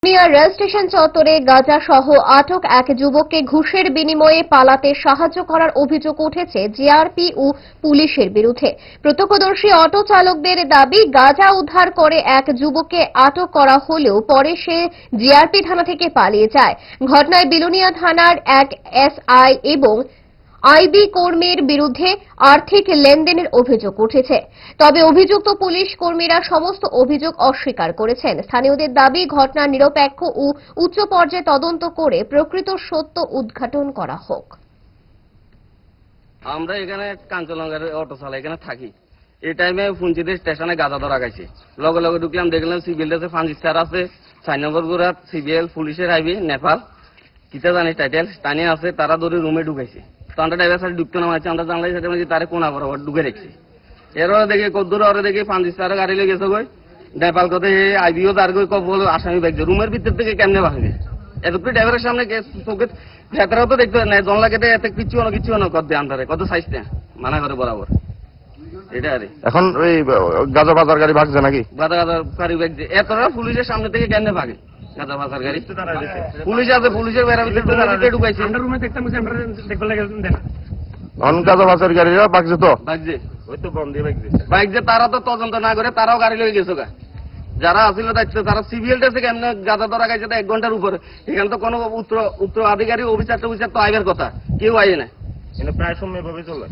Rail station চত্বরে গাঁজা সহ আটক এক যুবককে ঘুষের বিনিময়ে পালাতে সাহায্য করার অভিযোগ উঠেছে জিআরপি ও পুলিশের বিরুদ্ধে। প্রত্যক্ষদর্শী অটো চালকদের দাবি, গাঁজা উদ্ধার করে এক যুবককে আটক করা হলেও পরে সে জিআরপি থানা থেকে পালিয়ে যায়। ঘটনায় বিলোনিয়া থানার এক এসআই এবং আইবি কর্মীর বিরুদ্ধে আর্থিক লেনদেনের অভিযোগ উঠেছে। তবে অভিযুক্ত পুলিশ কর্মীরা সমস্ত অভিযোগ অস্বীকার করেছেন। স্থানীয়দের দাবি, ঘটনার নিরপেক্ষ ও উচ্চ পর্যায়ে তদন্ত করে প্রকৃত সত্য উদ্ঘাটন করা হোক। আমরা এখানে কাঞ্চনগরের অটো চালাই, এখানে থাকি। এই টাইমে ফুঞ্চিদের স্টেশনে গাঁজা ধরা গেছে। লগে লগে ঢুকলাম, দেখলাম সিভিল আছে, 5 স্টার আছে, 4 নম্বর গুড়াত সিভিএল, পুলিশের আইবি, নেপাল কিতা জানি টাইটেল স্থানীয় আছে, তারা ধরে রুমে ঢুকাইছে। তো আমরা ড্রাইভার সাইড ঢুকতে নামাইছি, আমরা জানলাই সাথে তারে কোনা বরাবর ঢুকে রেখেছি। এরপরে দেখি কদ্দুর ওরে দেখি 5 স্টারের গাড়ি লেগে গেছে গই, নেপাল কথা আইবিও তার গই কব আসামি ব্যাগছে রুমের ভিতর থেকে কেমনে ভাঙবে। এতটুকু ড্রাইভারের সামনে চোখে ভেতরেও তো দেখতে নাই, জনলা কেটে এত কিছু না কত আন্ধারে কত সাইজ না মানা করে বরাবর। এটা আরে এখন ওই গাঁজা বাজার গাড়ি ভাগছে নাকি? গাঁজা গাড়ি ব্যাগছে এতটা পুলিশের সামনে থেকে কেমনে ভাগে গাঁজা বাজার গাড়ি? পুলিশ আছে, পুলিশের বেড়া ভিতরে ঢুকাইছে। গাঁজা বাজার গাড়িরা ভাগছে তো ভাগছে, ওই তো বন্ধ দিয়ে ভাগছে। তারা তো তদন্ত না করে তারাও গাড়ি লয়ে গেছে গা। যারা আসিল দায়িত্ব তারা সিভিএল থেকে কেমনে গাঁজা ধরা গেছে 1 ঘন্টার উপরে। এখানে তো কোনো উত্তর আধিকারিক অফিসার তো আইবার কথা, কেউ আইয়ে না। প্রায় সময় ভাবে চলে।